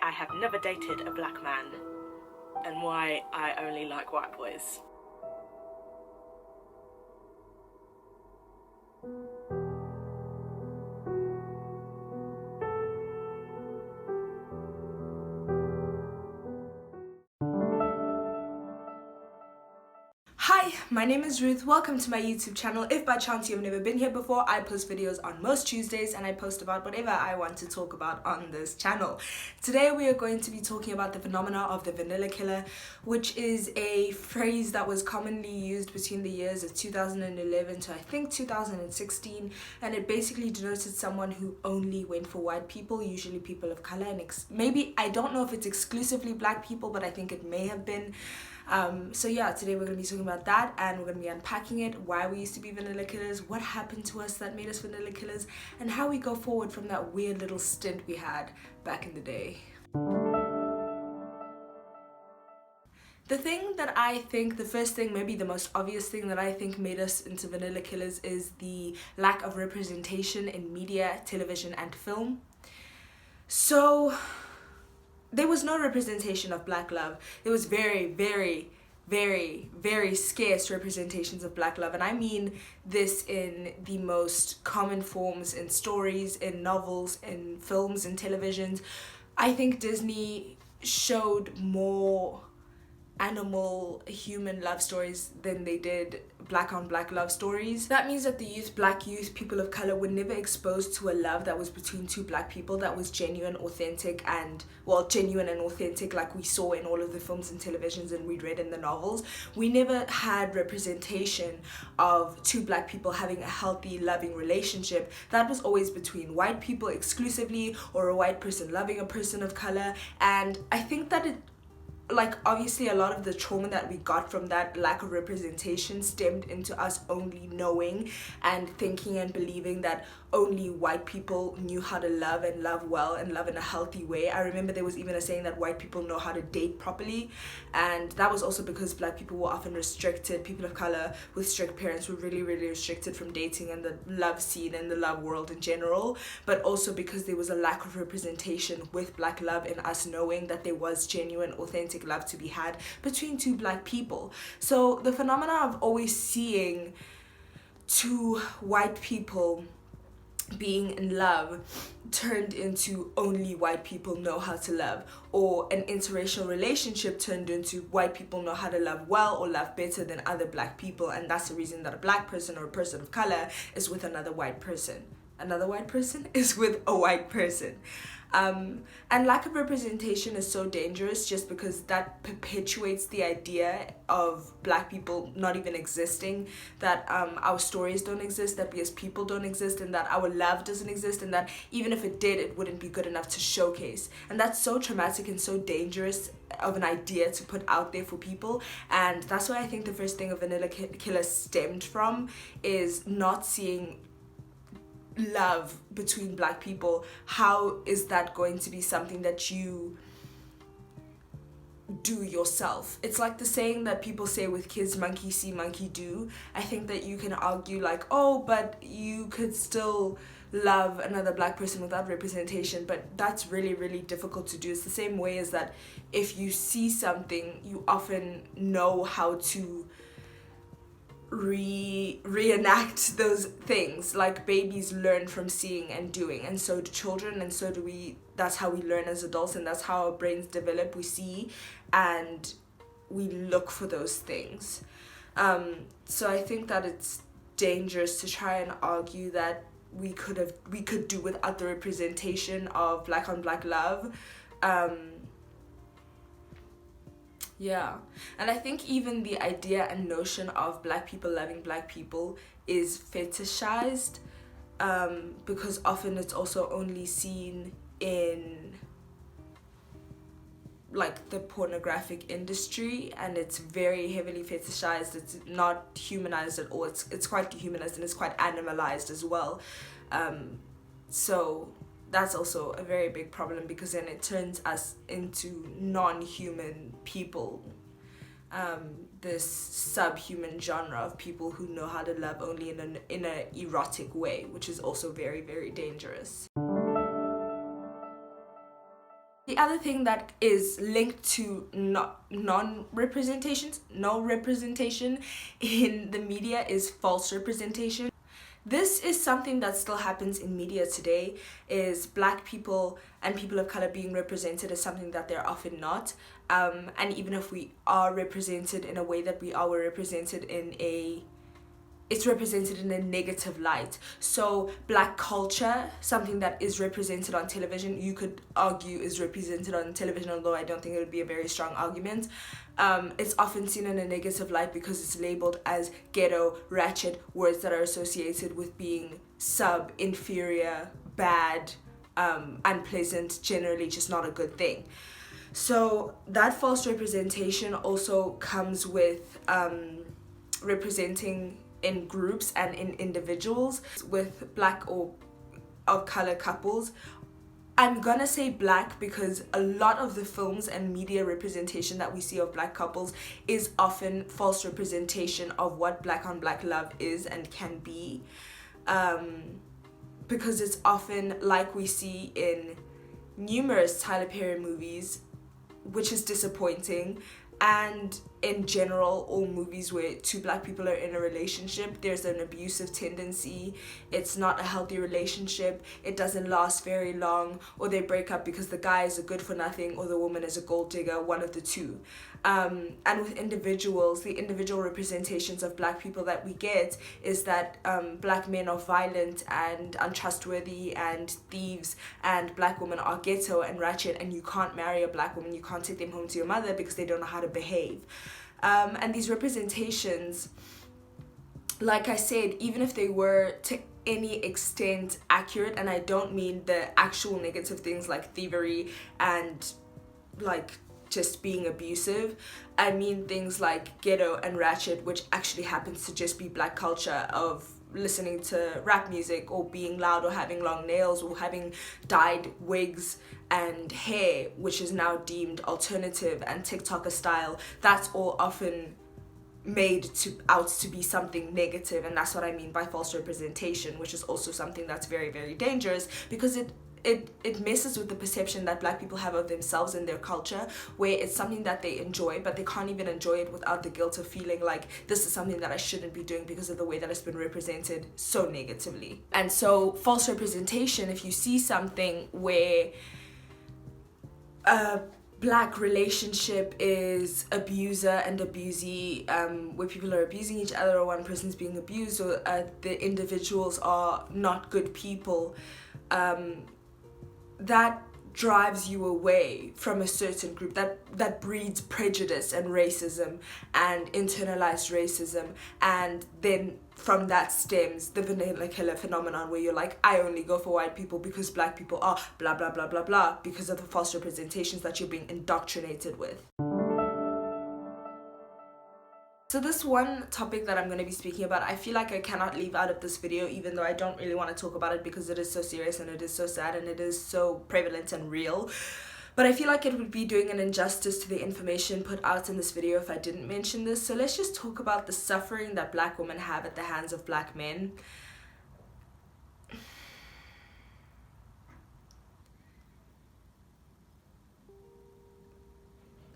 I have never dated a black man and why I only like white boys. Hi, my name is Ruth. Welcome to my YouTube channel. If by chance you've never been here before, I post videos on most Tuesdays and I post about whatever I want to talk about on this channel. Today we are going to be talking about the phenomena of the vanilla killer, which is a phrase that was commonly used between the years of 2011 to I think 2016, and it basically denoted someone who only went for white people, usually people of color, and maybe, I don't know if it's exclusively black people, but I think it may have been. So yeah, today we're going to be talking about that, and we're going to be unpacking it, why we used to be vanilla killers, what happened to us that made us vanilla killers, and how we go forward from that weird little stint we had back in the day. The thing that I think, the first thing, maybe the most obvious thing that I think made us into vanilla killers is the lack of representation in media, television, and film. So there was no representation of black love. There was very, very, very, very scarce representations of black love. And I mean this in the most common forms, in stories, in novels, in films, in televisions. I think Disney showed more animal human love stories than they did black on black love stories. That means that the black youth, people of color, were never exposed to a love that was between two black people that was genuine, authentic, and authentic like we saw in all of the films and televisions and we'd read in the novels. We never had representation of two black people having a healthy, loving relationship. That was always between white people exclusively, or a white person loving a person of color. And I think that obviously a lot of the trauma that we got from that lack of representation stemmed into us only knowing and thinking and believing that only white people knew how to love and love well and love in a healthy way. I remember there was even a saying that white people know how to date properly, and that was also because black people were often restricted. People of color with strict parents were really, really restricted from dating and the love scene and the love world in general, but also because there was a lack of representation with black love in us knowing that there was genuine, authentic love to be had between two black people. So the phenomena of always seeing two white people being in love turned into only white people know how to love, or an interracial relationship turned into white people know how to love well or love better than other black people, and that's the reason that a black person or a person of color is with another white person. Another white person is with a white person. And lack of representation is so dangerous just because that perpetuates the idea of black people not even existing, that our stories don't exist, that we as people don't exist, and that our love doesn't exist, and that even if it did, it wouldn't be good enough to showcase. And that's so traumatic and so dangerous of an idea to put out there for people. And that's why I think the first thing a vanilla killer stemmed from is not seeing love between black people. How is that going to be something that you do yourself? It's like the saying that people say with kids, monkey see, monkey do. I think that you can argue like, oh, but you could still love another black person without representation, but that's really, really difficult to do. It's the same way as that if you see something, you often know how to reenact those things. Like babies learn from seeing and doing, and so do children, and so do we. That's how we learn as adults, and that's how our brains develop. We see and we look for those things. So I think that it's dangerous to try and argue that we could do without the representation of black on black love. Yeah, and I think even the idea and notion of black people loving black people is fetishized, because often it's also only seen in like the pornographic industry, and it's very heavily fetishized. It's not humanized at all. It's quite dehumanized, and it's quite animalized as well. So that's also a very big problem, because then it turns us into non-human people, this subhuman genre of people who know how to love only in an erotic way, which is also very, very dangerous. other thing that is linked to no representation in the media is false representation. This is something that still happens in media today, is black people and people of color being represented as something that they're often not. And even if we are represented in a way that we are, we're represented it's represented in a negative light. So black culture, something that is represented on television, you could argue is represented on television, although I don't think it would be a very strong argument. It's often seen in a negative light because it's labeled as ghetto, ratchet, words that are associated with being sub, inferior, bad, unpleasant, generally just not a good thing. So that false representation also comes with representing in groups and in individuals. With black or of color couples, I'm gonna say black because a lot of the films and media representation that we see of black couples is often false representation of what black on black love is and can be, because it's often like we see in numerous Tyler Perry movies, which is disappointing. And in general, all movies where two black people are in a relationship, there's an abusive tendency. It's not a healthy relationship. It doesn't last very long, or they break up because the guy is a good for nothing or the woman is a gold digger, one of the two. And with individuals, the individual representations of black people that we get is that black men are violent and untrustworthy and thieves, and black women are ghetto and ratchet, and you can't marry a black woman, you can't take them home to your mother because they don't know how to behave. And these representations, like I said, even if they were to any extent accurate, and I don't mean the actual negative things like thievery and like just being abusive, I mean things like ghetto and ratchet, which actually happens to just be black culture of listening to rap music or being loud or having long nails or having dyed wigs and hair, which is now deemed alternative and TikToker style. That's all often made out to be something negative, and that's what I mean by false representation, which is also something that's very, very dangerous because it messes with the perception that black people have of themselves and their culture, where it's something that they enjoy, but they can't even enjoy it without the guilt of feeling like this is something that I shouldn't be doing because of the way that it's been represented so negatively. And so false representation, if you see something where a black relationship is abuser and abusee, where people are abusing each other or one person's being abused, or the individuals are not good people, that drives you away from a certain group, that breeds prejudice and racism and internalized racism, and then from that stems the vanilla killer phenomenon, where you're like, I only go for white people because black people are blah blah blah blah blah, because of the false representations that you're being indoctrinated with. So this one topic that I'm going to be speaking about, I feel like I cannot leave out of this video, even though I don't really want to talk about it because it is so serious and it is so sad and it is so prevalent and real. But I feel like it would be doing an injustice to the information put out in this video if I didn't mention this. So let's just talk about the suffering that black women have at the hands of black men.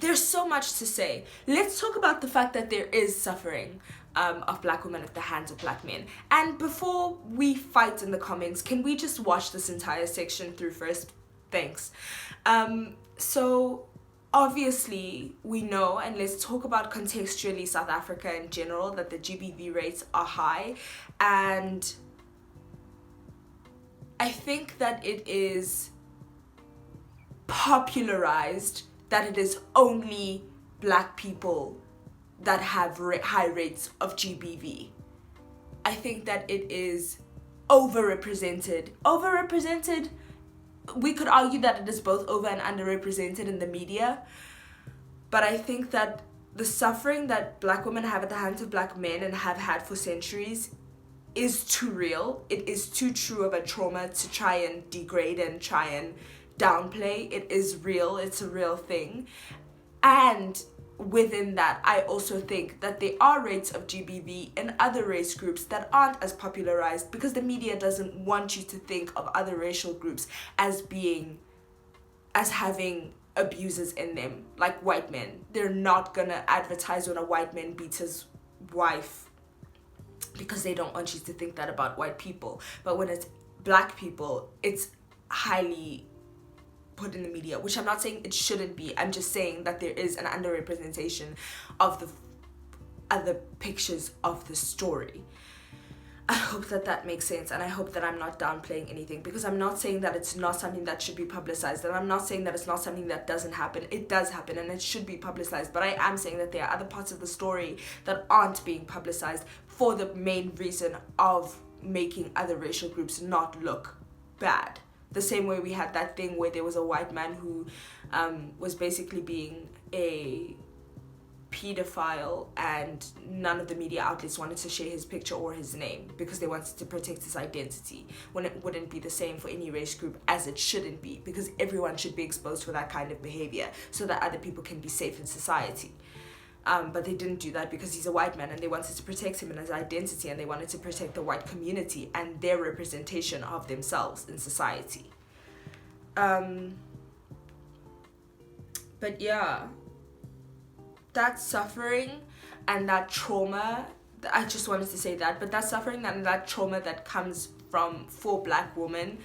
There's so much to say. Let's talk about the fact that there is suffering of black women at the hands of black men. And before we fight in the comments, can we just watch this entire section through first? Thanks. So obviously we know, and let's talk about contextually South Africa in general, that the GBV rates are high, and I think that it is popularized that it is only black people that have high rates of GBV. I think that it is overrepresented. We could argue that it is both over and underrepresented in the media, but I think that the suffering that black women have at the hands of black men and have had for centuries is too real. It is too true of a trauma to try and degrade and try and downplay. It is real. It's a real thing. And within that, I also think that there are rates of GBV in other race groups that aren't as popularized because the media doesn't want you to think of other racial groups as being as having abusers in them, like white men. They're not gonna advertise when a white man beats his wife because they don't want you to think that about white people. But when it's black people, it's highly put in the media, which I'm not saying it shouldn't be. I'm just saying that there is an underrepresentation of the other pictures of the story. I hope that makes sense, and I hope that I'm not downplaying anything, because I'm not saying that it's not something that should be publicized, and I'm not saying that it's not something that doesn't happen. It does happen, and it should be publicized, but I am saying that there are other parts of the story that aren't being publicized for the main reason of making other racial groups not look bad. The same way we had that thing where there was a white man who was basically being a pedophile, and none of the media outlets wanted to share his picture or his name because they wanted to protect his identity, when it wouldn't be the same for any race group, as it shouldn't be, because everyone should be exposed for that kind of behavior so that other people can be safe in society. But they didn't do that because he's a white man, and they wanted to protect him and his identity, and they wanted to protect the white community and their representation of themselves in society. But yeah, that suffering and that trauma, I just wanted to say that, but that suffering and that trauma that comes from for black women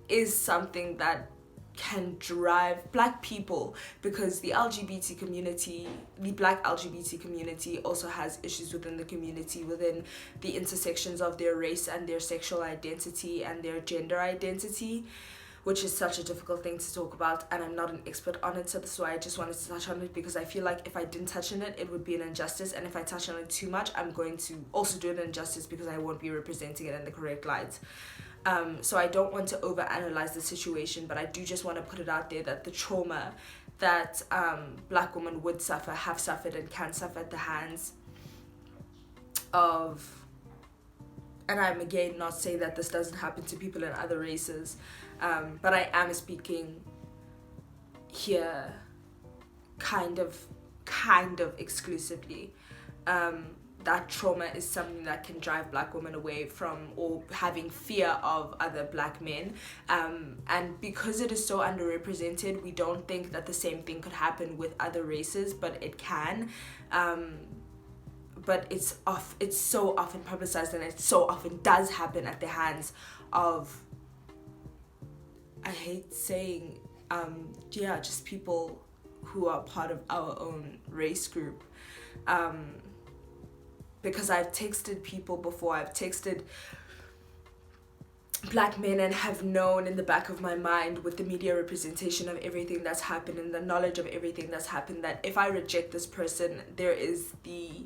is something that can drive black people, because the LGBT community, the black LGBT community, also has issues within the community, within the intersections of their race and their sexual identity and their gender identity, which is such a difficult thing to talk about, and I'm not an expert on it, so that's why I just wanted to touch on it, because I feel like if I didn't touch on it, it would be an injustice, and if I touch on it too much, I'm going to also do an injustice because I won't be representing it in the correct light. So I don't want to overanalyze the situation, but I do just want to put it out there that the trauma that black women would suffer, have suffered, and can suffer at the hands of, and I'm again not saying that this doesn't happen to people in other races, but I am speaking here kind of exclusively. That trauma is something that can drive black women away from, or having fear of, other black men, and because it is so underrepresented, we don't think that the same thing could happen with other races, but it can. But it's so often publicized, and it so often does happen at the hands of, I hate saying, just people who are part of our own race group. Because I've texted people before, I've texted black men, and have known in the back of my mind, with the media representation of everything that's happened and the knowledge of everything that's happened, that if I reject this person, there is the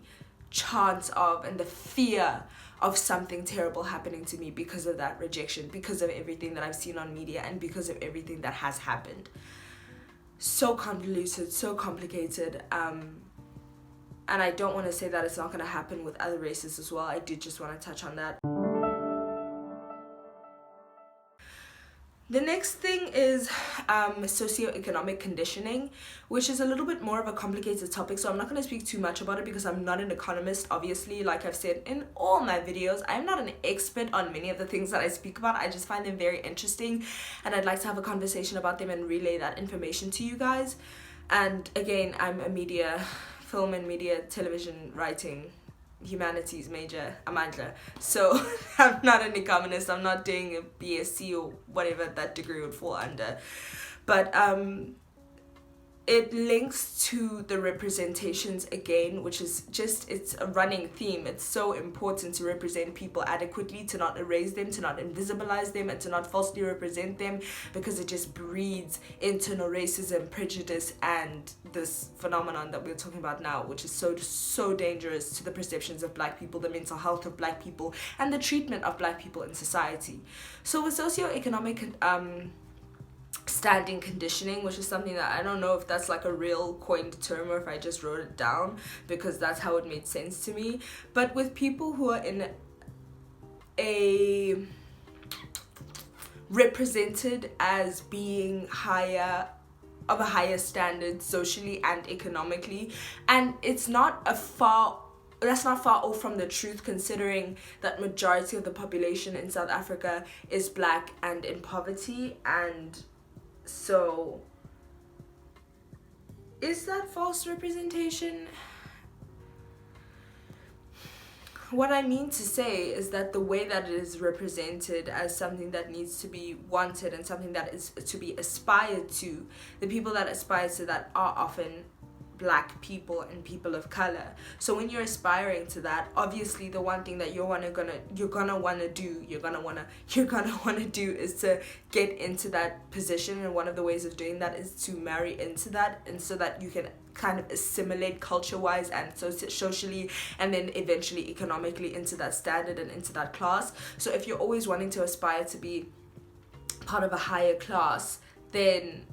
chance of, and the fear of, something terrible happening to me because of that rejection, because of everything that I've seen on media, and because of everything that has happened. So convoluted, so complicated, and I don't want to say that it's not going to happen with other races as well. I did just want to touch on that. The next thing is socioeconomic conditioning, which is a little bit more of a complicated topic, so I'm not going to speak too much about it because I'm not an economist, obviously. Like I've said in all my videos, I'm not an expert on many of the things that I speak about. I just find them very interesting, and I'd like to have a conversation about them and relay that information to you guys. And again, I'm a film and media, television, writing, humanities major, Amandla. So I'm not an economist, I'm not doing a BSc or whatever that degree would fall under. But it links to the representations again, which is just, it's a running theme. It's so important to represent people adequately, to not erase them, to not invisibilize them, and to not falsely represent them, because it just breeds internal racism, prejudice, and this phenomenon that we're talking about now, which is so dangerous to the perceptions of black people, the mental health of black people, and the treatment of black people in society. So with socioeconomic standing conditioning, which is something that I don't know if that's like a real coined term or if I just wrote it down because that's how it made sense to me, but with people who are in a represented as being of a higher standard socially and economically, and that's not far off from the truth, considering that majority of the population in South Africa is black and in poverty, and So is that false representation? What I mean to say is that the way that it is represented as something that needs to be wanted and something that is to be aspired to, the people that aspire to that are often Black people and people of color. So when you're aspiring to that, obviously the one thing that you're gonna want to do is to get into that position, and one of the ways of doing that is to marry into that, and so that you can kind of assimilate culture-wise and socially, and then eventually economically into that standard and into that class. So if you're always wanting to aspire to be part of a higher class, then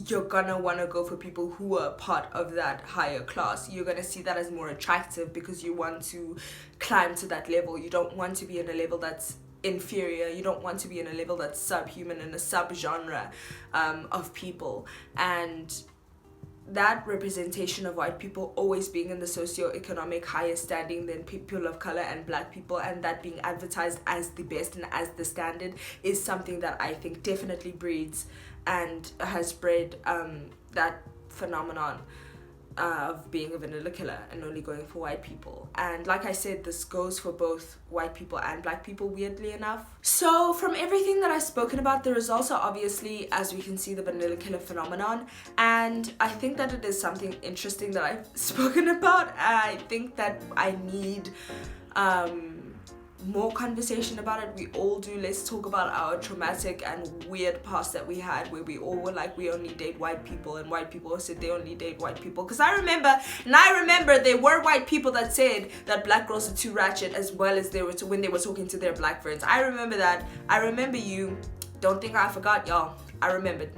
you're gonna want to go for people who are part of that higher class. You're gonna see that as more attractive because you want to climb to that level. You don't want to be in a level that's inferior. You don't want to be in a level that's subhuman, in a subgenre of people. And that representation of white people always being in the socio-economic higher standing than people of color and Black people, and that being advertised as the best and as the standard, is something that I think definitely breeds and has bred that phenomenon of being a vanilla killer and only going for white people. And like I said, this goes for both white people and Black people, weirdly enough. So from everything that I've spoken about, there is also obviously, as we can see, the vanilla killer phenomenon, and I think that it is something interesting that I've spoken about. I think that I need more conversation about it. We all do. Let's talk about our traumatic and weird past that we had, where we all were like, we only date white people, and white people said they only date white people. Because I remember there were white people that said that Black girls are too ratchet, as well as when they were talking to their Black friends. I remember that. I remember you. Don't think I forgot, y'all. I remembered.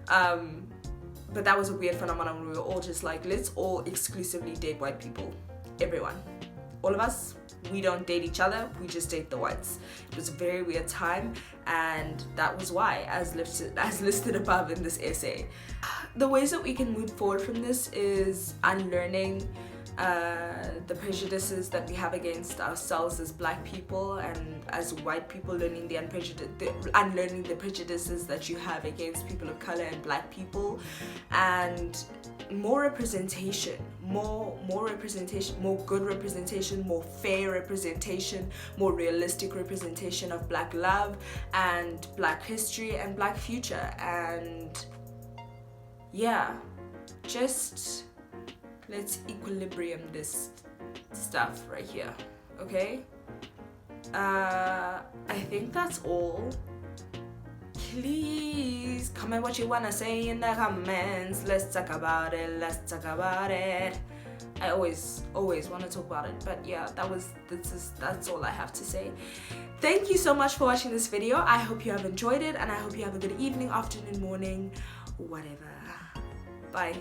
But that was a weird phenomenon. We were all just like, let's all exclusively date white people. Everyone. All of us. We don't date each other, we just date the whites. It was a very weird time, and that was why, as listed above in this essay. The ways that we can move forward from this is unlearning the prejudices that we have against ourselves as Black people, and as white people learning unlearning the prejudices that you have against people of color and Black people, and more representation, more representation, more good representation, more fair representation, more realistic representation of Black love and Black history and Black future. And yeah, just let's equilibrium this stuff right here, okay? I think that's all. Please comment what you wanna say in the comments. Let's talk about it. I always want to talk about it, but yeah, that's all I have to say. Thank you so much for watching this video. I hope you have enjoyed it, and I hope you have a good evening, afternoon, morning, whatever. Bye.